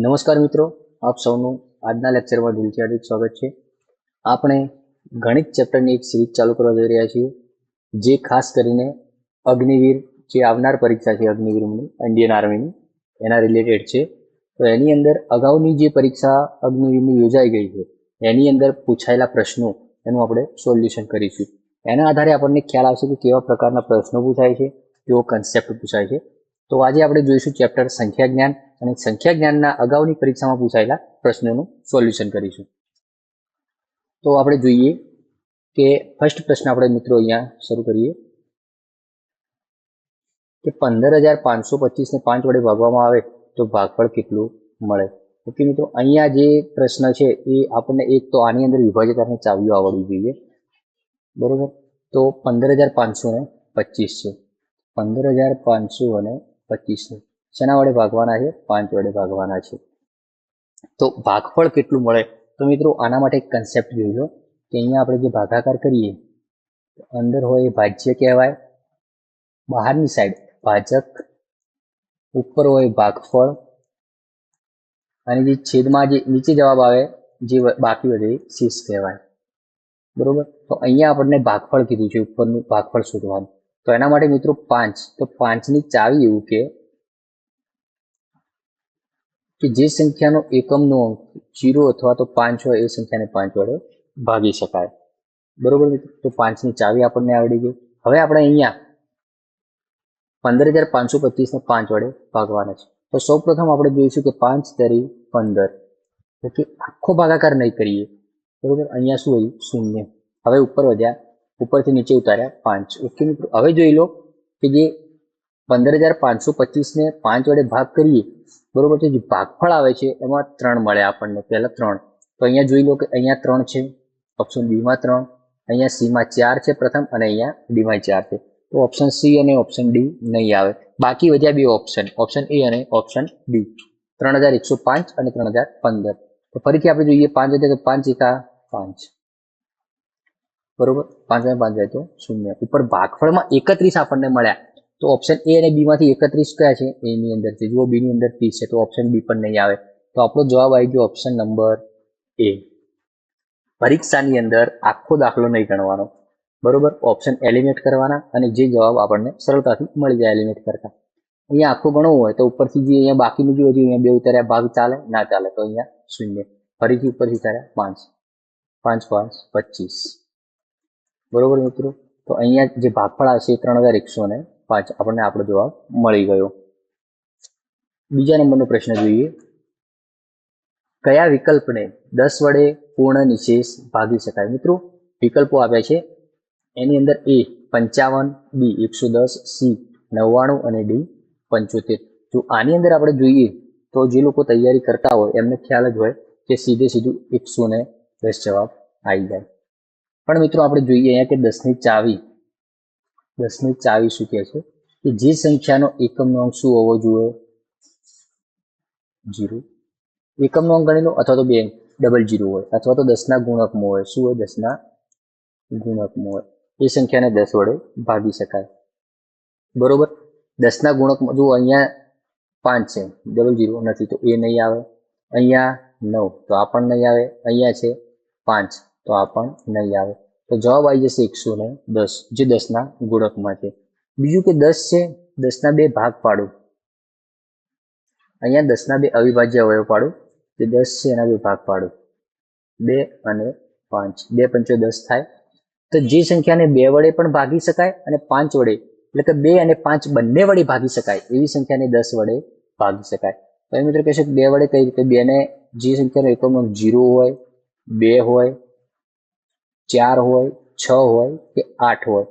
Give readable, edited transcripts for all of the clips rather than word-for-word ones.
નમસ્કાર મિત્રો, આપ સૌનું આજના લેક્ચરમાં દિલથી હાર્દિક સ્વાગત છે. આપણે ગણિત ચેપ્ટરની એક સિરીઝ ચાલુ કરવા જઈ રહ્યા છીએ, જે ખાસ કરીને અગ્નિવીર જે આવનાર પરીક્ષા છે અગ્નિવીરની ઇન્ડિયન આર્મીની એના રિલેટેડ છે. તો એની અંદર અગાઉની જે પરીક્ષા અગ્નિવીરની યોજાઈ ગઈ છે એની અંદર પૂછાયેલા પ્રશ્નો એનું આપણે સોલ્યુશન કરીશું. એના આધારે આપણને ખ્યાલ આવશે કે કેવા પ્રકારના પ્રશ્નો પૂછાય છે, કેવો કન્સેપ્ટ પૂછાય છે. તો આજે આપણે જોઈશું ચેપ્ટર સંખ્યા જ્ઞાન અને સંખ્યા જ્ઞાનના અગાઉની પરીક્ષામાં પૂછાયેલા પ્રશ્નોનું સોલ્યુશન કરીશું. તો આપણે જોઈએ કે ફર્સ્ટ પ્રશ્ન આપણે મિત્રો અહીંયા શરૂ કરીએ કે 15,525 ને 5 વડે ભાગવામાં આવે તો ભાગફળ કેટલું મળે. ઓકે મિત્રો, અહીંયા જે પ્રશ્ન છે એ આપણને એક તો આની અંદર વિભાજિત અને ચાવીઓ આવડવી જોઈએ, બરોબર. તો 15,525 છે, 15,525 શેના વડે ભાગવાના છે? 5 વડે ભાગવાના છે. તો ભાગફળ કેટલું મળે? તો મિત્રો આના માટે એક કન્સેપ્ટ જોઈજો કે અહીંયા આપણે જે ભાગાકાર કરીએ અંદર હોય એ ભાજ્ય કહેવાય, બહારની સાઈડ ભાજક, ઉપર હોય ભાગફળ, અને જે છેદમાં જે નીચે જવાબ આવે જે બાકી વધે શેષ કહેવાય, બરોબર. તો અહીંયા આપણને ભાગફળ કીધું છે, ઉપરનું ભાગફળ શોધવાનું. તો એના માટે મિત્રો 5, તો 5ની ચાવી એવું કે જે સંખ્યાનો એકમનો અંક 0 અથવા તો 5 હોય એ સંખ્યાને 5 વડે ભાગી શકાય, બરોબર મિત્રો. તો 5ની ચાવી આપણને આવડી ગઈ. હવે આપણે અહીંયા 15,525 ને 5 વડે ભાગવાના છે. તો સૌપ્રથમ આપણે જોઈશું કે 5 તરી 15. ઓકે, આખો ભાગાકાર નહીં કરીએ, બરોબર. અહીંયા શું હોય? 0. હવે ઉપર વધ્યા, ઉપરથી નીચે ઉતાર્યા 5. ઓકે મિત્રો, હવે જોઈ લો કે જે 15,525 ને 5 વડે ભાગ કરીએ, બરોબર. તો જે ભાગફળ આવે છે એમાં 3 મળે આપણને, પહેલા 3. તો અહીંયા જોઈ લો કે અહીંયા 3 છે, ઓપ્શન બી માં 3, અહીંયા સી માં 4 છે પ્રથમ, અને અહીંયા ડી માં 4 છે. તો ઓપ્શન સી અને ઓપ્શન ડી નહીં આવે. બાકી વધ્યા બે ઓપ્શન, ઓપ્શન એ અને ઓપ્શન ડી, 3,105 અને 3,015. તો ફરીથી આપણે જોઈએ 5 વધે તો 5 એકા 5, બરોબર. 5 અને 5 જાય તો 0. ઉપર ભાગફળમાં 31 આપણને મળ્યા. તો ઓપ્શન એ અને બી માંથી 31 કયા છે? એ ની અંદર છે. જુઓ બી ની અંદર 30 છે, તો ઓપ્શન બી પણ નહીં આવે. તો આપણો જવાબ આવી ગયો ઓપ્શન નંબર એ. પરીક્ષાની અંદર આખો દાખલો નહીં ગણવાનો, બરોબર. ઓપ્શન એલિમિનેટ કરવાના અને જે જવાબ આપણને સરળતાથી મળી જાય એલિમિનેટ કરતા. અહીંયા આખું ગણવું હોય તો ઉપરથી જે અહીંયા બાકીનું જે હતું અહીંયા 2 ઉતાર્યા ભાગ ચાલે ના ચાલે? તો અહીંયા 0. ફરીથી ઉપરથી ઉતાર્યા 5, 5 5 25, બરોબર મિત્રો. તો અહીંયા જે ભાગફળ આવશે 3,105 આપણને આપણો જવાબ મળી ગયો. બીજા નંબરનો પ્રશ્ન જોઈએ. કયા વિકલ્પને 10 વડે પૂર્ણ નિશેષ ભાગી શકાય? મિત્રો વિકલ્પો આપ્યા છે, એની અંદર એ 55, બી 110, સી 99 અને ડી 75. જો આની અંદર આપણે જોઈએ તો જે લોકો તૈયારી કરતા હોય એમને ખ્યાલ જ હોય કે સીધે સીધું 110 જવાબ આવી જાય. પણ મિત્રો આપણે જોઈએ અહીંયા કે 10ની ચાવી, 10ની ચાવી શું કહે છે કે જે સંખ્યાનો એકમનો અંક શું હોવો જોઈએ? 0. એકમનો અંક ગણી લો, અથવા તો 2 ડબલ 0 હોય, અથવા તો 10ના ગુણકમાં હોય. શું હોય? 10ના ગુણકમાં હોય. એ સંખ્યાને 10 વડે ભાગી શકાય, બરોબર. 10ના ગુણકમાં જો અહીંયા 5 છે, ડબલ 0 નથી, તો એ નહીં આવે. અહીંયા 9, તો આ પણ નહીં આવે. અહીંયા છે 5, તો આ પણ નહીં આવે. તો જવાબ આવી જશે 110, જે 10ના ગુણકમાં છે. બીજું કે 10 છે, 10ના 2 ભાગ પાડો. અહીંયા 10ના 2 અવિભાજ્ય અવયવ પાડો. જે 10 છે એના 2 ભાગ પાડો, 2 અને 5, 2 પંચો 10 થાય. તો જે સંખ્યાને 2 વડે પણ ભાગી શકાય અને 5 વડે, એટલે કે 2 અને 5 બંને વડે ભાગી શકાય એવી સંખ્યાને 10 વડે ભાગી શકાય. તો એ મિત્રો કહેશે 2 વડે કઈ રીતે? 2 ને જે સંખ્યાનો એકમનો 0 હોય, 2 હોય, 4 હોય, 6 હોય કે 8 હોય,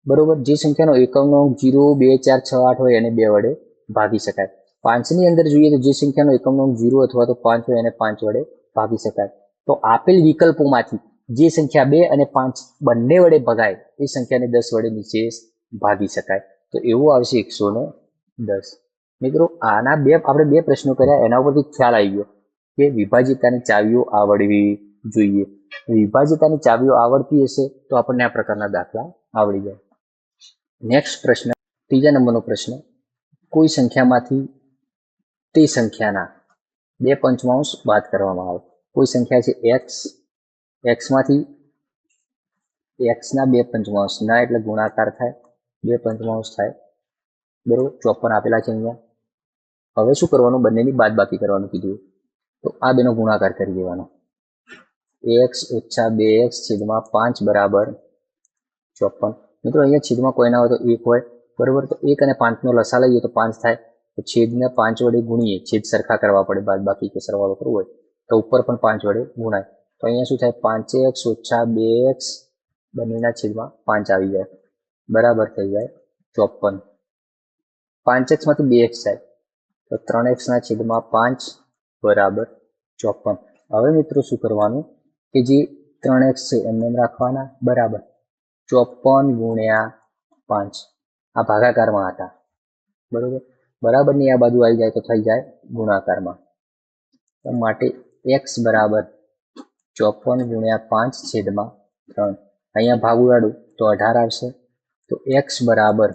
બરોબર. જે સંખ્યાનો એકમનો 0, 2, 4, 6, 8 હોય એને 2 વડે ભાગી શકાય. 5ની અંદર જોઈએ તો જે સંખ્યાનો એકમનો 0 અથવા તો 5 હોય એને 5 વડે ભાગી શકાય. તો આપેલ વિકલ્પોમાંથી જે સંખ્યા 2 અને 5 બંને વડે ભગાય એ સંખ્યાને 10 વડે નિશેષ ભાગી શકાય. તો એવું આવશે 110. મિત્રો આના આપણે બે પ્રશ્નો કર્યા, એના ઉપરથી ખ્યાલ આવી ગયો કે વિભાજિતાની ચાવીઓ આવડવી જોઈએ. વિભાજિતાની ચાવીઓ આવડતી હશે તો આપણને આ પ્રકારના દાખલા આવડી જાય. નેક્સ્ટ પ્રશ્ન, ત્રીજા નંબરનો પ્રશ્ન. કોઈ સંખ્યામાંથી તે સંખ્યાના બે પંચમાંશ બાદ કરવામાં આવે. કોઈ સંખ્યા છે એક્સ, એક્સમાંથી એક્સના બે પંચમાંશ ના એટલે ગુણાકાર થાય, બે પંચમાંશ થાય, બરોબર. 54 આપેલા છે અહીંયા. હવે શું કરવાનું, બંનેની બાદ બાકી કરવાનું કીધું, તો આ બેનો ગુણાકાર કરી દેવાનો. એક્સ ઓછા 2x છેદમાં 5 બરાબર 54. મિત્રો અહીંયા છેદમાં કોઈ ના હોય તો 1 હોય, બરોબર. તો 1 અને 5 નો લસા લઈએ તો 5 થાય. તો છેદને 5 વડે ગુણીએ, છેદ સરખા કરવા પડે, બાદ બાકી કે સરવાળો કરવો હોય તો ઉપર પણ 5 વડે ગુણાય. તો અહીંયા શું થાય, 5x ઓછા 2x બંનેના છેદમાં 5 આવી જાય, બરાબર થઈ જાય 54. 5x માંથી 2x જાય તો 3x ના છેદમાં 5 બરાબર 54. હવે મિત્રો શું કરવાનું કે જે 3x છે એમને રાખવાના, બરાબર 54 ગુણ્યા 5. આ ભાગાકારમાં હતા, બરોબર. બરાબરની આ બાજુ આવી જાય તો થઈ જાય ગુણાકારમાં. તો માટે x બરાબર 54 ગુણ્યા 5 છેદમાં 3. અહીંયા ભાગ ઉડાડું તો 18 આવશે. તો x બરાબર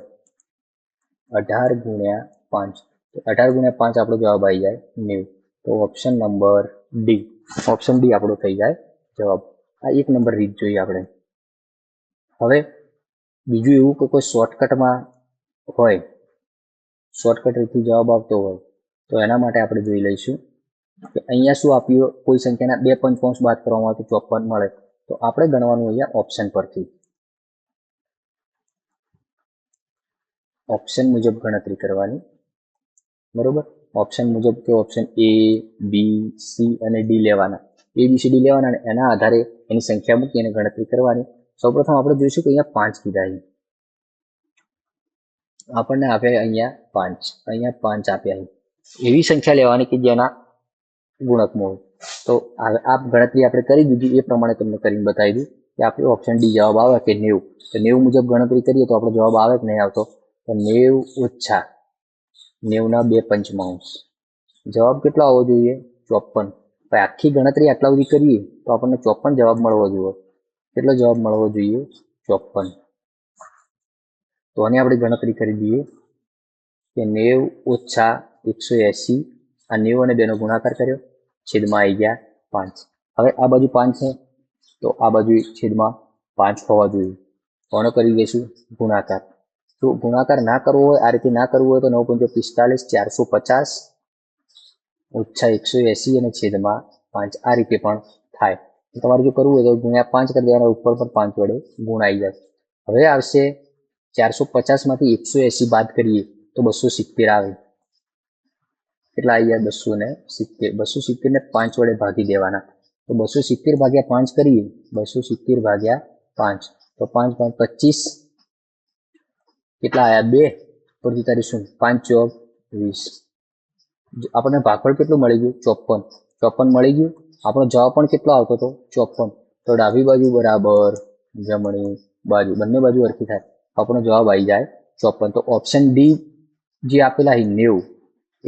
18 ગુણ્યા 5. તો 18 ગુણ્યા 5 આપણો જવાબ આવી જાય 90. તો option number D, option D આપણો થઈ જાય જવાબ. આ એક નંબર રીત જોઈએ આપણે. હવે બીજું એવું કે કોઈ શોર્ટકટમાં હોય, શોર્ટકટ રીતથી જવાબ આવતો હોય તો એના માટે આપણે જોઈ લઈશું કે અહીંયા શું આપ્યું, કોઈ સંખ્યાના બે પંચમાંશ બાદ કરવામાં આવે તો 54 મળે. તો આપણે ગણવાનું અહીંયા ઓપ્શન પરથી, ઓપ્શન મુજબ ગણતરી કરવાની, બરોબર. ઓપ્શન મુજબ કે ઓપ્શન એ, બી, સી અને ડી લેવાના, એ બી સી ડી લેવાના અને એના આધારે એની સંખ્યા મૂકી અને ગણતરી કરવાની. સૌપ્રથમ આપણે જોઈશું કે અહીંયા 5 કીધા છે, આપણને આપ્યા અહીંયા 5, અહીંયા 5 આપ્યા છે. એવી સંખ્યા લેવાની કે જેના ગુણકમાં હોય. તો આ ગણતરી આપણે કરી દીધી, એ પ્રમાણે તમને કરીને બતાવી દઉં કે આપણે ઓપ્શન ડી જવાબ આવે કે 90. તો 90 મુજબ ગણતરી કરીએ તો આપણો જવાબ આવે કે નહીં આવતો, તો 90 ઓછા 90 ના બે પંચમાંશ. જવાબ કેટલો આવવો જોઈએ, 54. ભાઈ આખી ગણતરી આટલા સુધી કરીએ તો આપણને 54 જવાબ મળવો જોઈએ. કેટલો જવાબ મળવો જોઈએ, 54. તો આની આપણે ગણતરી કરી દઈએ કે 90 ઓછા 180, આ 90 અને 2 નો ગુણાકાર કર્યો, છેદમાં આવી ગયા 5. હવે આ બાજુ 5 છે તો આ બાજુ છેદમાં 5 હોવા જોઈએ. કોનો કરી દઈશું, ગુણાકાર. તો ગુણાકાર ના કરવો હોય, આ રીતે ના કરવું હોય તો 9 × 45 450 ઓછા 180 અને છેદમાં 5 આ રીતે પણ થાય. તમારે જો કરવું હોય તો ગુણ્યા 5 કરી દેવાના, ઉપર પણ 5 વડે ગુણાઈ જાય. હવે આવશે 450 માંથી 180 બાદ કરીએ તો 270 આવે. કેટલા આવી ગયા, 270. 270 ને 5 વડે ભાગી દેવાના. તો 270 ભાગ્યા 5 કરીએ, 270 ભાગ્યા 5 તો 5 × 25 કેટલા આવ્યા, 2 પરથી તારીશું 5 × 4 = 20. આપણને ભાગફળ કેટલું મળી ગયું, 54 મળી ગયું. આપણો જવાબ પણ કેટલો આવતો હતો, 54. તો ડાબી બાજુ બરાબર જમણી બાજુ, બંને બાજુ સરખી થાય, આપણો જવાબ આવી જાય 54. તો ઓપ્શન ડી જે આપેલા છે 90,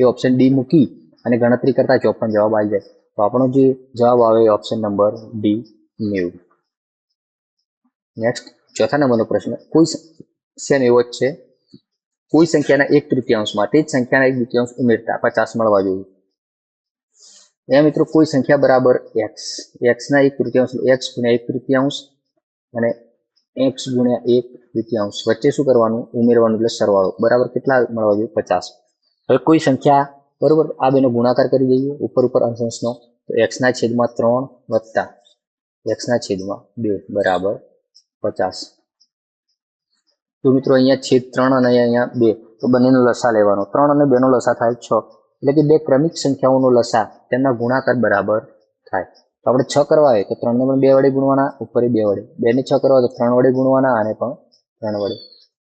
એ ઓપ્શન ડી મૂકી અને ગણતરી કરતા 54 જવાબ આવી જાય. તો આપણો જે જવાબ આવે ઓપ્શન નંબર ડી 90. નેક્સ્ટ ચોથા નંબરનો પ્રશ્ન, કોઈ સેમ એવો જ છે, કોઈ સંખ્યાના 1/3 માટે જ સંખ્યાના 1/2 ઉમેરતા 50 મળવા જોઈએ. અહીંયા મિત્રો કોઈ સંખ્યા બરાબર x, x ના 1/3 x ગુણ્યા 1/3 અને x ગુણ્યા 1/3 વચ્ચે શું કરવાનું, ઉમેરવાનું, એટલે સરવાળો, બરાબર કેટલા મળવા જોઈએ, 50. હવે કોઈ સંખ્યા, બરોબર, આ બેનો ગુણાકાર કરી દઈએ ઉપર અંશનો, તો x ના છેદમાં 3 વત્તા x ના છેદમાં 2 બરાબર 50. તો મિત્રો અહીંયા છેદ 3 અને અહીંયા 2, તો બંનેનો લસા લેવાનો. 3 અને 2 નો લસા થાય 6, એટલે કે બે ક્રમિક સંખ્યાઓનો લસા તેમના ગુણાકાર બરાબર થાય. તો આપણે 6 કરવા હોય તો 3 ને પણ 2 વડે ગુણવાના, ઉપર 2 વડે, 2 ને 6 કરવા હોય તો 3 વડે ગુણવાના અને પણ 3 વડે.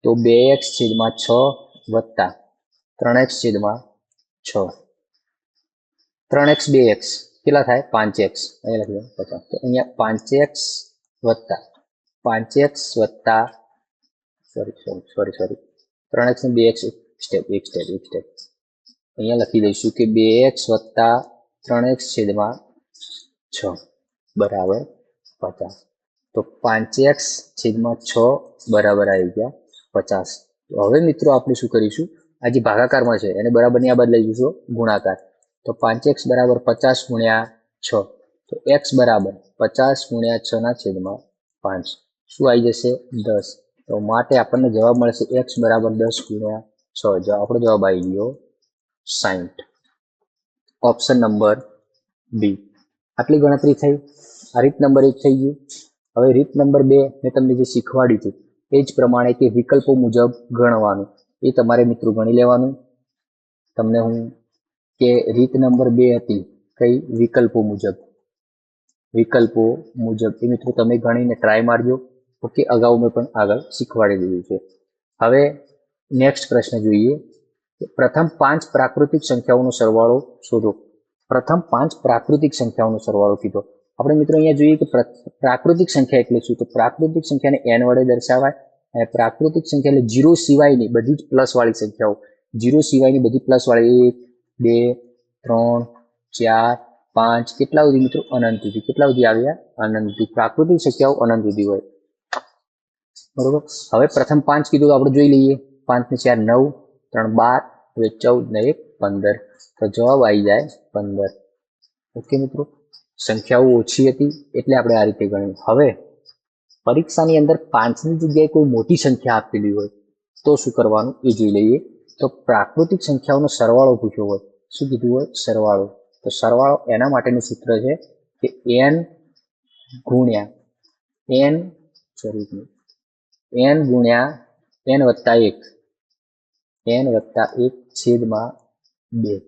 તો 2x છેદમાં 6 વત્તા 3x છેદમાં 6, 3x 2x કેટલા થાય, 5x. અહીંયા લખી દો 50. તો અહીંયા 5x વત્તા 5x વત્તા સોરી 3x ને 2x એક સ્ટેપ અહીંયા લખી દઈશું કે 2x વત્તા 3x છેદમાં 6 બરાબર 50. તો 5x છેદમાં 6 બરાબર આવી ગયા 50. તો હવે મિત્રો આપણે શું કરીશું, આ જે ભાગાકારમાં છે એને બરાબરની આ બાદ લઈ જઈશું ગુણાકાર. તો 5x બરાબર 50 ગુણ્યા 6, તો x બરાબર 50 ગુણ્યા 6 ના છેદમાં 5, શું આવી જશે 10, તો માટે આપણને જવાબ મળશે x બરાબર 10 ગુણ્યા 6, જો આપણો જવાબ આવી ગયો 60, ઓપ્શન નંબર બી. આટલી ગણતરી થઈ, આ રીત નંબર 1 થઈ ગયું. હવે રીત નંબર 2 મેં તમને જે શીખવાડ્યું હતું એ જ પ્રમાણે કે વિકલ્પો મુજબ ગણવાનું, એ તમારે મિત્રો ગણી લેવાનું. તમને હું કે રીત નંબર 2 હતી કઈ, વિકલ્પો મુજબ એ મિત્રો તમે ગણીને ટ્રાય મારજો. ઓકે, અગાઉ મેં પણ આગળ શીખવાડી દીધું છે. હવે નેક્સ્ટ પ્રશ્ન જોઈએ, પ્રથમ 5 પ્રાકૃતિક સંખ્યાઓનો સરવાળો શોધો. પ્રથમ 5 પ્રાકૃતિક સંખ્યાઓનો સરવાળો કીધો. આપણે મિત્રો અહીંયા જોઈએ કે પ્રાકૃતિક સંખ્યા એટલે શું, તો પ્રાકૃતિક સંખ્યાને n વડે દર્શાવાય, અને પ્રાકૃતિક સંખ્યા એટલે 0 સિવાયની બધી જ પ્લસ વાળી સંખ્યાઓ, 0 સિવાયની બધી પ્લસ વાળી 1 2 3 4 5 કેટલા સુધી મિત્રો, અનંત સુધી. કેટલા સુધી આવ્યા, અનંત સુધી. પ્રાકૃતિક સંખ્યાઓ અનંત સુધી હોય, બરોબર. હવે પ્રથમ 5 કીધું તો આપણે જોઈ લઈએ, 5 ને 4 9, 3 12, હવે 14 ને 1 15, તો જવાબ આવી જાય 15. ઓકે મિત્રો, સંખ્યાઓ ઓછી હતી એટલે આપણે આ રીતે ગણ્યું. હવે પરીક્ષાની અંદર 5ની જગ્યાએ કોઈ મોટી સંખ્યા આપેલી હોય તો શું કરવાનું એ જોઈ લઈએ. તો પ્રાકૃતિક સંખ્યાઓનો સરવાળો પૂછ્યો હોય, શું કીધું હોય, સરવાળો. તો સરવાળો એના માટેનું સૂત્ર છે કે n ગુણ્યા n વત્તા 1 છેદમાં 2,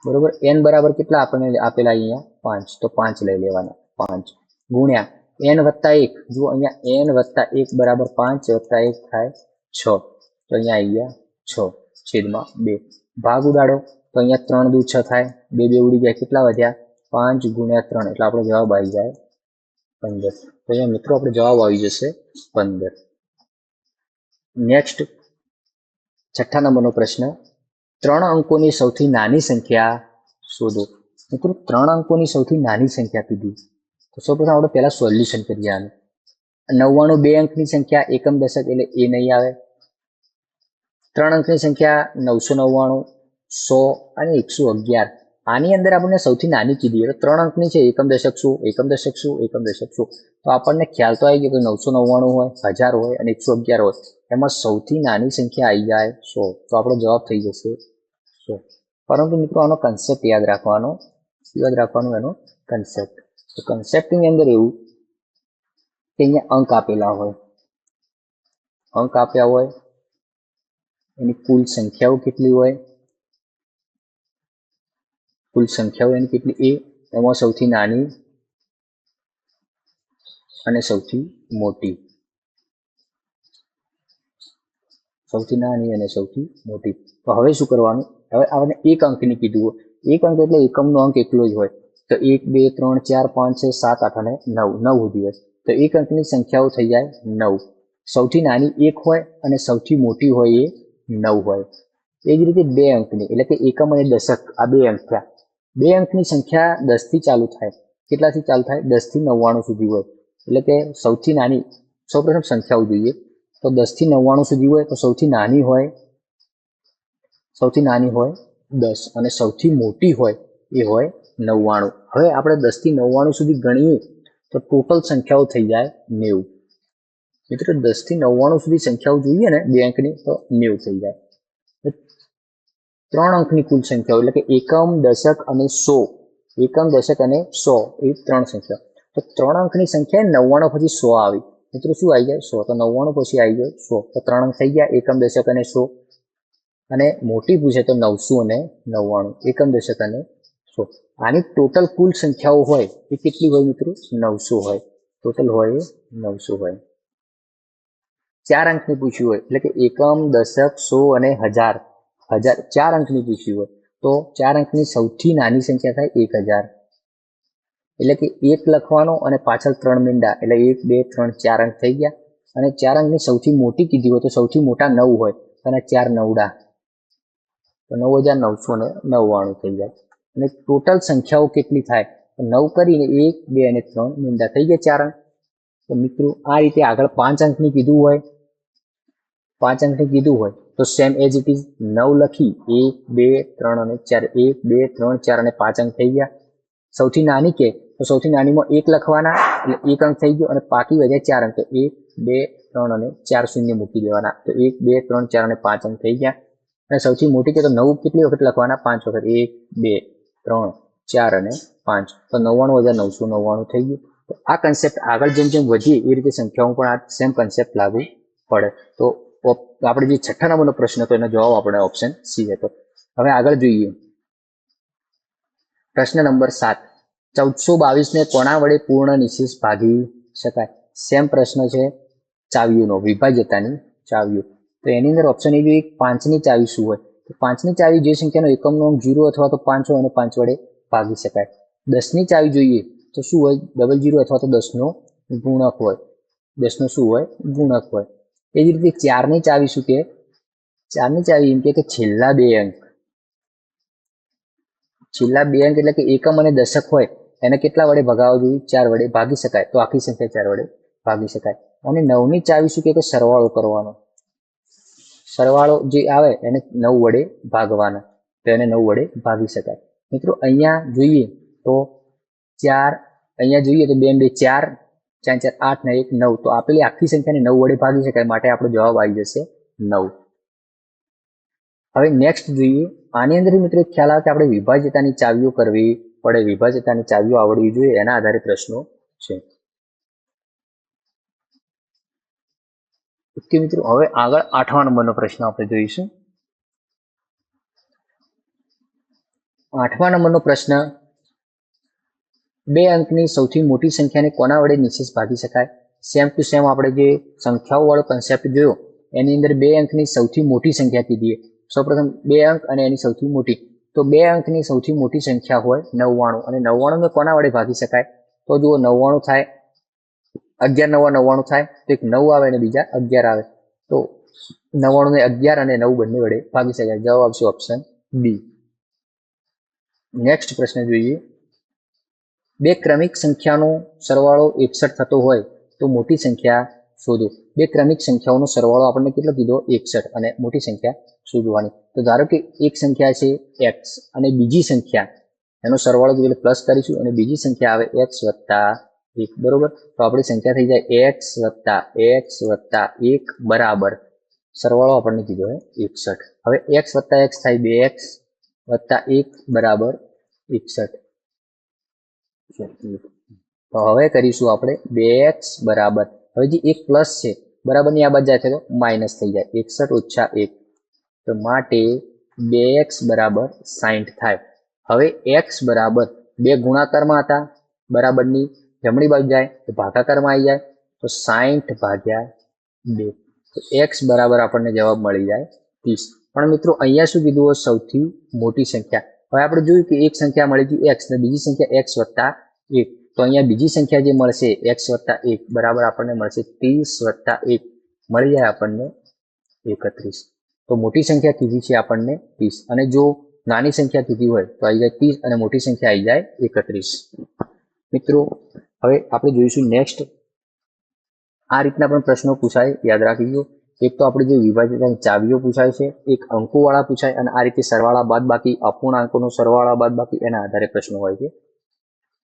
બરોબર. n બરાબર કેટલા આપણને આપેલા અહીંયા 5, તો 5 લઈ લેવાના, 5 ગુણ્યા n વત્તા 1, જુઓ અહીંયા n વત્તા 1 બરાબર 5 વત્તા 1 થાય 6, તો અહીંયા આવી ગયા 6 છેદમાં 2, ભાગ ઉડાડો તો અહીંયા 3 દુ 6 થાય, 2 2 ઉડી ગયા, કેટલા વધ્યા 5 ગુણ્યા 3, એટલે આપણો જવાબ આવી જાય 15. તો અહીંયા મિત્રો આપણો જવાબ આવી જશે 15. નેક્સ્ટ 6થા નંબરનો પ્રશ્ન, 3 અંકોની સૌથી નાની સંખ્યા શોધો. મિત્રો 3 અંકોની સૌથી નાની સંખ્યા કીધી, તો સૌપ્રથમ આપણે પહેલા સોલ્યુશન કરીએ આનું. 99 2 અંકની સંખ્યા, એકમ દશક એટલે એ નહીં આવે. 3 અંકની સંખ્યા 999, 100 અને 111, આની અંદર આપણને સૌથી નાની કીધી, એટલે 3 અંકની છે, એકમ દશક શું, તો આપણને ખ્યાલ તો આવી ગયો કે 999 હોય, 1000 હોય અને 111 હોય, એમાં સૌથી નાની સંખ્યા આવી જાય 100, તો આપણો જવાબ થઈ જશે 100. પરંતુ મિત્રો આનો કન્સેપ્ટ યાદ રાખવાનો એનો કન્સેપ્ટ. તો કન્સેપ્ટની અંદર એવું કે અહીંયા અંક આપ્યા હોય, એની કુલ સંખ્યાઓ કેટલી હોય, એની કેટલી એ, એમાં સૌથી નાની અને સૌથી મોટી, તો હવે શું કરવાનું, હવે આપણે એક અંકની કીધું હોય, એક અંક એટલે એકમનો અંક એકલો જ હોય, તો 1 2 3 4 5 6 7 8 અને 9 સુધી હોય, તો એક અંકની સંખ્યાઓ થઈ જાય 9. સૌથી નાની 1 હોય અને સૌથી મોટી હોય એ 9 હોય. એ જ રીતે 2 અંકની એટલે કે એકમ અને દશક, આ 2 અંક થયા. 2 અંકની સંખ્યા 10 થી ચાલુ થાય, કેટલાથી ચાલુ થાય, 10 થી 99 સુધી હોય, એટલે કે સૌથી નાની, સૌપ્રથમ સંખ્યાઓ જોઈએ તો 10 થી 99 સુધી હોય, તો સૌથી નાની હોય 10 અને સૌથી મોટી હોય એ હોય 99. હવે આપણે 10 થી 99 સુધી ગણીએ તો ટોટલ સંખ્યાઓ થઈ જાય 90. મિત્રો 10 થી 99 સુધી સંખ્યાઓ જોઈએ ને 2 અંકની, તો 90 થઈ જાય. 3 અંકની કુલ સંખ્યાઓ એટલે કે એકમ દશક અને 100, એ 3 સંખ્યા, તો 3 અંકની સંખ્યા 99 પછી 100 આવી, મિત્રો શું આવી જાય 100, તો 99 પછી આવી જાય 100, તો 3 અંક થઈ ગયા, એકમ દશક અને 100. અને મોટી પૂછે તો 999, એકમ દશક અને 100. આની ટોટલ કુલ સંખ્યાઓ હોય એ કેટલી હોય મિત્રો, 900 હોય, ટોટલ હોય એ 900 હોય. 4 અંકની પૂછ્યું હોય એટલે કે એકમ દશક 100 અને 1000, 4 અંકની પૂછ્યું હોય તો 4 અંકની સૌથી નાની સંખ્યા થાય 1000, એટલે કે 1 લખવાનો અને પાછળ 3 મીંડા, એટલે 1 2 3 4 અંક થઈ ગયા. અને 4 અંકની સૌથી મોટી કીધી હોય તો સૌથી મોટા 9 હોય, અને 4 9 તો 9999 થઈ જાય. અને ટોટલ સંખ્યાઓ કેટલી થાય, 9 કરીને 1 2 અને 3 મીંડા થઈ ગયા 4 અંક. તો મિત્રો આ રીતે આગળ 5 અંકની કીધું હોય 5 અંકની કીધું હોય તો સેમ એજ ઇટ ઇઝ 9 લખી 1 2 3 અને 4 1 2 3 4 અને 5 અંક થઈ ગયા. સૌથી નાની કે તો સૌથી નાનીમાં 1 લખવાના એટલે 1 અંક થઈ ગયો અને બાકી વધ્યા 4 અંક તો 1 2 3 અને 4 શૂન્ય મૂકી દેવાના તો 1 2 3 4 અને 5 અંક થઈ ગયા. અને સૌથી મોટી કે તો 9 કેટલી વખત લખવાના 5 વખત 1 2 3 4 અને 5 તો 99,999 થઈ ગયું. તો આ કન્સેપ્ટ આગળ જેમ જેમ વધીએ એ રીતે સંખ્યાઓ પણ આ સેમ કન્સેપ્ટ લાગુ પડે. તો આપણે જે 6થા નંબરનો પ્રશ્ન હતો એનો જવાબ આપણે ઓપ્શન સી હતો. હવે આગળ જોઈએ પ્રશ્ન નંબર 7 1422 ને કોના વડે પૂર્ણ નિશેષ ભાગી શકાય? સેમ પ્રશ્ન છે ચાવીઓનો, વિભાજ્યતાની ચાવીઓ. તો એની અંદર ઓપ્શન એ જોઈએ 5ની ચાવી શું હોય? તો 5ની ચાવી જે સંખ્યાનો એકમનો અંક 0 અથવા તો 5 હોય એને 5 વડે ભાગી શકાય. 10ની ચાવી જોઈએ તો શું હોય? 00 અથવા તો 10નો ગુણક હોય. 10નો શું હોય? ગુણક હોય. એ જ રીતે 4ની ચાવી શું કે? 4ની ચાવી એમ કે છેલ્લા 2 અંક, છેલ્લા 2 અંક એટલે કે એકમ અને દશક હોય એને કેટલા વડે ભગાવવા જોઈએ? 4 વડે ભાગી શકાય. તો આખી સંખ્યા 4 વડે ભાગી શકાય. અને 9ની ચાવી શું કે સરવાળો કરવાનો. સરવાળો જે આવે એને 9 વડે ભાગવાના તો એને 9 વડે ભાગી શકાય. મિત્રો અહીંયા જોઈએ તો 4, અહીંયા જોઈએ તો 2 2 4, 4 4 8 ને 1 9 તો આપેલી આખી સંખ્યાને 9 વડે ભાગી શકાય માટે આપણો જવાબ આવી જશે 9. હવે નેક્સ્ટ જોઈએ આની અંદર મિત્રો એક ખ્યાલ આવે કે આપણે વિભાજ્યતાની ચાવીઓ કરવી પડે. વિભાજ્યતાની ચાવીઓ આવડવી જોઈએ એના આધારે પ્રશ્નો છે. ઓકે મિત્રો, હવે આગળ 8મા નંબરનો પ્રશ્ન આપણે જોઈશું. 8મા નંબરનો પ્રશ્ન 2 અંકની સૌથી મોટી સંખ્યાને કોના વડે નિશેષ ભાગી શકાય? સેમ ટુ સેમ આપણે જે સંખ્યાઓ વાળો કન્સેપ્ટ જોયો એની અંદર 2 અંકની સૌથી મોટી સંખ્યા કીધી. સૌપ્રથમ 2 અંક અને એની સૌથી મોટી. તો 2 અંકની સૌથી મોટી સંખ્યા હોય 99 અને 99 ને કોના વડે ભાગી શકાય? તો જુઓ 99 થાય 11 9 99 થાય તો એક 9 આવે અને બીજા 11 આવે તો 99 ને 11 અને 9 બંને વડે ભાગી શકાય. જવાબ આવશે ઓપ્શન બી. નેક્સ્ટ પ્રશ્ન જોઈએ 2 ક્રમિક સંખ્યાનો સરવાળો 61 થતો હોય તો મોટી સંખ્યા શોધો. 2 ક્રમિક સંખ્યાઓનો સરવાળો આપણને કેટલો કીધો? 61 અને મોટી સંખ્યા શોધવાની. તો ધારો કે એક સંખ્યા છે x અને બીજી સંખ્યા એનો સરવાળો એટલે પ્લસ કરીશું અને બીજી સંખ્યા આવે x વત્તા 1 બરોબર. તો આપણી સંખ્યા થઈ જાય x વત્તા 1 બરાબર સરવાળો આપણને કીધો હોય 61. હવે x વત્તા x થાય 2x વત્તા 1 બરાબર 61. તો હવે કરીશું આપણે 2x બરાબર, હવે જે એક પ્લસ છે બરાબરની આ બાજુ જાય છે તો માઇનસ થઈ જાય 61 ઓછા 1 તો માટે 2x બરાબર 60 થાય. હવે x બરાબર 2 ગુણાકારમાં હતા બરાબરની જમણી બાજુ જાય તો ભાગાકારમાં આવી જાય તો 60 ભાગ્યા 2 તો x બરાબર આપણને જવાબ મળી જાય 30. પણ મિત્રો અહીંયા શું કીધું? સૌથી મોટી સંખ્યા. હવે આપણે જોયું કે એક સંખ્યા મળી હતી x ને બીજી સંખ્યા x વત્તા 1 તો અહીંયા બીજી સંખ્યા જે મળશે x વત્તા 1 બરાબર આપણને મળશે 30 વત્તા 1 મળી જાય આપણને 31. તો મોટી સંખ્યા કીધી છે આપણને 30 અને જો નાની સંખ્યા કીધી હોય તો આવી જાય 30 અને મોટી સંખ્યા આવી જાય 31. મિત્રો હવે આપણે જોઈશું નેક્સ્ટ. આ રીતના પણ પ્રશ્નો પૂછાય, યાદ રાખજો. એક તો આપણે જે વિભાજ્યતાની ચાવીઓ પૂછાય છે, એક અંકોવાળા પૂછાય અને આ રીતે સરવાળા બાદબાકી અપૂર્ણાંકોનો સરવાળા બાદબાકી એના આધારે પ્રશ્નો હોય છે.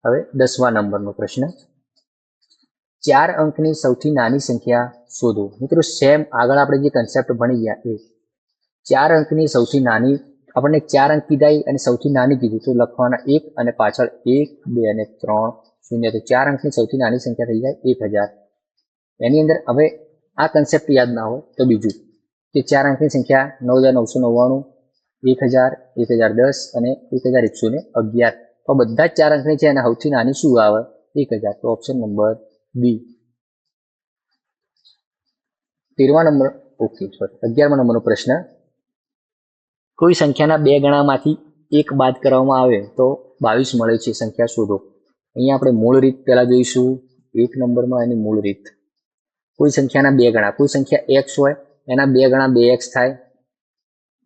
હવે 10મા નંબરનો પ્રશ્ન 4 અંકની સૌથી નાની સંખ્યા શોધો. મિત્રો સેમ આગળ આપણે જે કન્સેપ્ટ ભણી ગયા એ 4 અંકની સૌથી નાની આપણને 4 અંક કીધા અને સૌથી નાની કીધી તો લખવાના 1 અને પાછળ 1 2 અને 3 0 તો 4 અંકની સૌથી નાની સંખ્યા થઈ જાય 1000. એની અંદર હવે આ કન્સેપ્ટ યાદ ના હોય તો બીજું કે 4 અંકની સંખ્યા 9999, 1000, 1010 અને 1111 તો બધા જ 4 અંકની છે અને સૌથી નાની શું આવે? 1000. તો ઓપ્શન નંબર બી. 11મા નંબરનો પ્રશ્ન કોઈ સંખ્યાના 2 ગણામાંથી 1 બાદ કરવામાં આવે તો 22 મળે છે, સંખ્યા શોધો. અહીંયા આપણે મૂળ રીત પહેલા જોઈશું. 1 નંબરમાં એની મૂળ રીત. કોઈ સંખ્યાના 2 ગણા, કોઈ સંખ્યા x હોય એના 2 ગણા 2x થાય.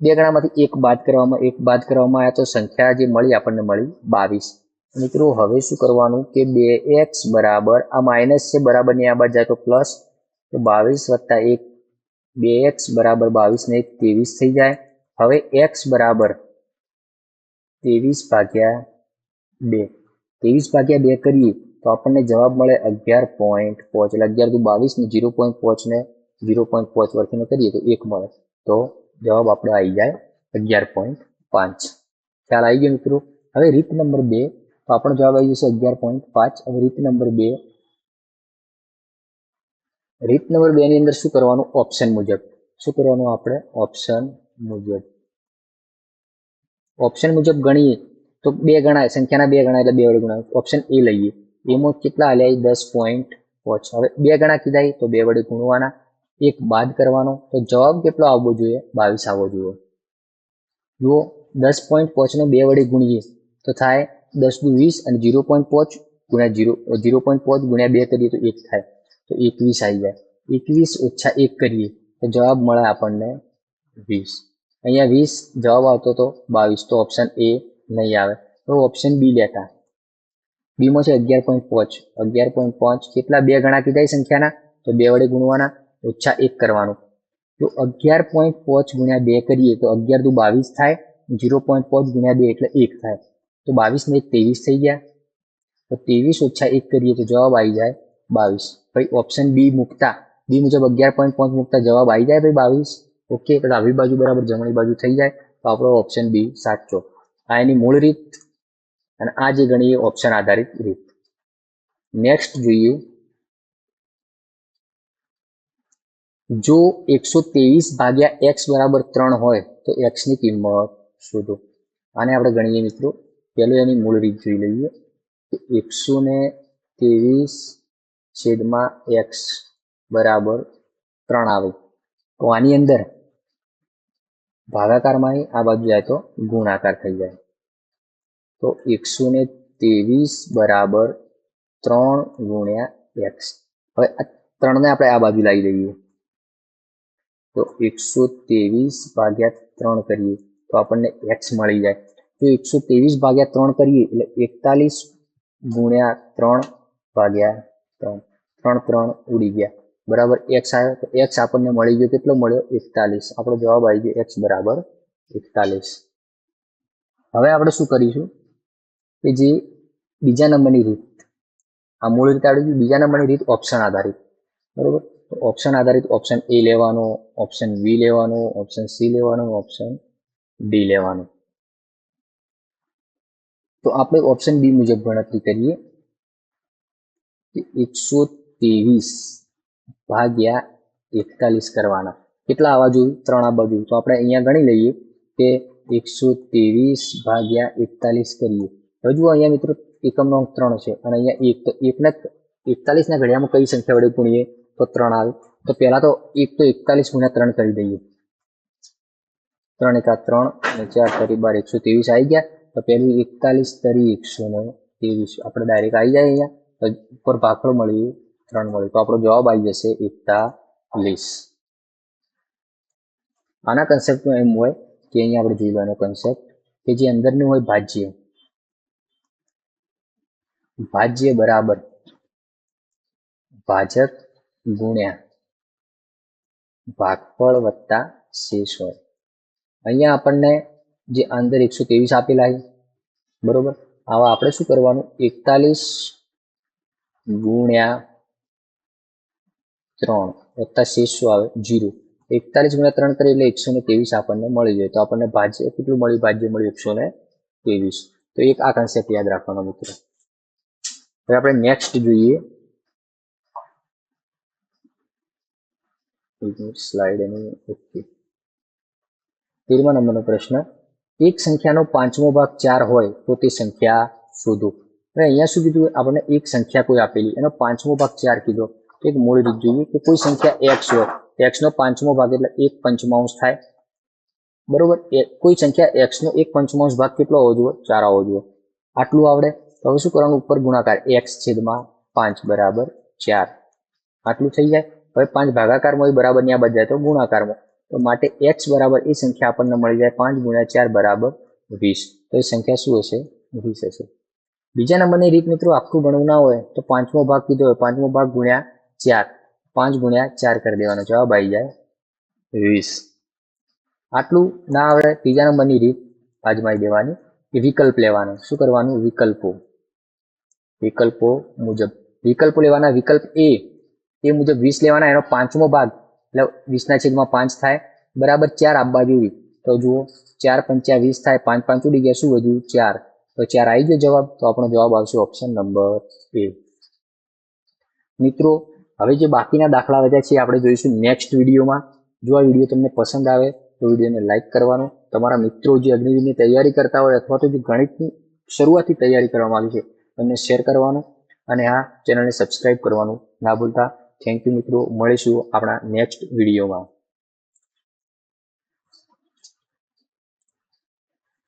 2 ગણામાંથી 1 બાદ કરવામાં આવ્યા તો સંખ્યા જે મળી આપણને મળી 22. મિત્રો હવે શું કરવાનું કે 2x બરાબર આ માઇનસ છે બરાબરની આ બાજુ જાય તો પ્લસ તો 22 વત્તા 1 2x બરાબર 22 ને 1 23 થઈ જાય. હવે x બરાબર 23 ભાગ્યા 2. 23 ભાગ્યા 2 કરીએ તો આપણને જવાબ મળે 11.5. એટલે 11 × 22 ને 0.5 ને 0.5 વર્તીને કરીએ તો 1 મળે. તો જવાબ આપણો આવી જાય 11.5. ખ્યાલ આવી ગયો મિત્રો. હવે રીત નંબર 2, તો આપણો જવાબ આવી જશે 11.5. હવે રીત નંબર 2, રીત નંબર 2 ની અંદર શું કરવાનું? ઓપ્શન મુજબ. શું કરવાનું આપણે? ઓપ્શન મુજબ. ઓપ્શન મુજબ ગણીએ તો 2 ગણાય, સંખ્યાના 2 ગણાય એટલે 2 વડે ગુણાય. ઓપ્શન એ લઈએ, એમાં કેટલા આલ્યા? 10.5. હવે 2 ગણા કીધા તો 2 વડે ગુણવાના, 1 બાદ કરવાનો, તો જવાબ કેટલો આવવો જોઈએ? 22 આવવો જોઈએ. જુઓ, 10.5 ને 2 વડે ગુણીએ તો થાય 10 × 20 અને 0.5 ગુણ્યા 0.5 ગુણ્યા 2 કરીએ તો 1 થાય, તો 21 આવી જાય. 21 ઓછા 1 કરીએ તો જવાબ મળે આપણને 20. અહીંયા 20 જવાબ આવતો તો 22, તો ઓપ્શન એ નહીં આવે. તો ઓપ્શન બી લેતા. બીમાં છે 11.5. 11.5 કેટલા? 2 ગણા કીધા સંખ્યાના, તો 2 વડે ગુણવાના, ઓછા 1 કરવાનું. તો 11.5 ગુણ્યા 2 કરીએ તો 11 × 22 થાય, 0.5 ગુણ્યા 2 એટલે 1 થાય, તો 22 ને 1 23 થઈ ગયા. તો 23 ઓછા 1 કરીએ તો જવાબ આવી જાય 22. ભાઈ ઓપ્શન બી મૂકતા, બી મુજબ 11.5 મૂકતા જવાબ આવી જાય ભાઈ 22. ઓકે, તો ડાબી બાજુ બરાબર જમણી બાજુ થઈ જાય, તો આપણો ઓપ્શન બી સાચો. આ એની મૂળ રીત, અને આ જે ગણીએ ઓપ્શન આધારિત રીત. નેક્સ્ટ જોઈએ, જો 123 ભાગ્યા x બરાબર 3 હોય તો x ની કિંમત શોધો. આને આપણે ગણીએ મિત્રો. પહેલું એની મૂળ રીત જોઈ લઈએ કે 123 છેદમાં x બરાબર 3 આવે. તો આની અંદર ભાગાકારમાં આ બાજુ જાય તો ગુણાકાર થઈ જાય. તો 123 બરાબર 3 ગુણ્યા x. હવે આ 3 ને આપણે આ બાજુ લાવી દઈએ તો 123 ભાગ્યા 3 કરીએ તો આપણને x મળી જાય. તો 123 ભાગ્યા 3 કરીએ એટલે 41 ગુણ્યા 3 ભાગ્યા 3. 3 3 ઉડી ગયા, બરાબર x આવ્યો. તો x આપણને મળી ગયો, કેટલો મળ્યો? 41. આપણો જવાબ આવી ગયો x બરાબર 41. હવે આપણે શું કરીશું કે જે બીજા નંબરની રીત, આ મૂળ રીતે આવડી ગયું. બીજા નંબરની રીત ઓપ્શન આધારિત, બરોબર. તો ઓપ્શન આધારિત ઓપ્શન એ લેવાનો, ઓપ્શન બી લેવાનો, ઓપ્શન સી લેવાનો, ઓપ્શન ડી લેવાનો. તો આપણે ઓપ્શન બી મુજબ ગણતરી કરીએ કે 123 ભાગ્યા 41 કરવાના. કેટલા આવવા જોઈએ? 3 આવવા જોઈએ. તો આપણે અહીંયા ગણી લઈએ કે 123 ભાગ્યા 41 કરીએ. હવે જુઓ અહીંયા મિત્રો એકમનો અંક 3 છે અને અહીંયા 1, તો 41 ના ઘડિયામાં કઈ સંખ્યા વડે ગુણીએ તો 3 આવે. તો પહેલા તો 1 તો 41 ગુણ્યા 3 કરી દઈએ. 3 × 3 અને 4 × 12 123 આવી ગયા. તો પહેલું 41 તરી 123 આપણે ડાયરેક્ટ આવી જાય. અહીંયા ઉપર ભાખડો મળીએ 3 મળે, તો આપણો જવાબ આવી જશે 41. આના કન્સેપ્ટમાં એમ હોય કે અહીંયા આપણે જોઈ લેવાનો કન્સેપ્ટ કે જે અંદરનું હોય ભાજ્ય, ભાજ્ય બરાબર ભાજક ગુણ્યા ભાગફળ વત્તા શેષ હોય. અહીંયા આપણને જે અંદર 123 આપેલા છે, બરોબર. આવા આપણે શું કરવાનું? 41 ગુણ્યા 3 વત્તા શેષ શું આવે? 0. 41 ગુણ્યા 3 કરીએ એટલે 123 આપણને મળી જાય. તો આપણને ભાજ્ય કેટલું મળ્યું? ભાજ્ય મળ્યું 123. તો એક આ કન્સેપ્ટ યાદ રાખવાનો મિત્રો. હવે આપણે નેક્સ્ટ જોઈએ, સ્લાઇડ એની ઓકે. 13મા નંબરનો પ્રશ્ન, એક સંખ્યાનો 5મો ભાગ 4 હોય તો તે સંખ્યા શોધો. હવે અહીંયા શું કીધું? આપણને એક સંખ્યા કોઈ આપેલી, એનો 5મો ભાગ 4 કીધો. એક મૂળ રીત જોઈએ કે કોઈ સંખ્યા x હોય, x નો 5મો ભાગ એટલે 1/5 થાય, બરોબર. કોઈ સંખ્યા x નો 1/5 ભાગ કેટલો હોવો જોઈએ? 4 આવવો જોઈએ. આટલું આવડે. તો હવે શું કરવાનું? ઉપર ગુણાકાર, x છેદમાં 5 બરાબર 4. આટલું થઈ જાય. હવે 5 ભાગાકારમાં હોય, બરાબર ની આ બાજુ જાય તો ગુણાકારમાં. તો માટે x બરાબર એ સંખ્યા આપણને મળી જાય 5 ગુણ્યા 4 બરાબર 20. તો એ સંખ્યા શું હશે? 20 હશે. બીજા નંબરની રીત મિત્રો આખું ગણવું ના હોય તો 5મો ભાગ કીધો હોય, 5મો ભાગ ગુણ્યા 4, 5 ગુણ્યા 4 કરી દેવાનો, જવાબ આવી જાય 20. આટલું ના આવડે ત્રીજા નંબરની રીત આજમાઈ દેવાની કે વિકલ્પ લેવાનો. શું કરવાનું? વિકલ્પો મુજબ વિકલ્પો લેવાના. વિકલ્પ એ મુજબ 20 લેવાના, એનો પાંચમો ભાગ એટલે 20/5 થાય, બરાબર 4 આપવા જોઈએ. તો જુઓ 4 પંચા 20 થાય, 5 5 ઉડી ગયા, શું વધ્યું? 4. તો 4 આવી ગયો જવાબ. તો આપણો જવાબ આવશે ઓપ્શન નંબર એ. મિત્રો હવે જે બાકીના દાખલા વધ્યા છે આપણે જોઈશું નેક્સ્ટ વિડીયોમાં. જો આ વિડીયો તમને પસંદ આવે તો વિડીયોને લાઇક કરવાનું. તમારા મિત્રો જે અગ્નિવીરની તૈયારી કરતા હોય અથવા તો જે ગણિતની શરૂઆતથી તૈયારી કરવા માંગે છે એમને શેર કરવાનું અને આ ચેનલને સબસ્ક્રાઇબ કરવાનું ના ભૂલતા. થેન્ક યુ મિત્રો. મળીશું આપણા નેક્સ્ટ વિડીયોમાં.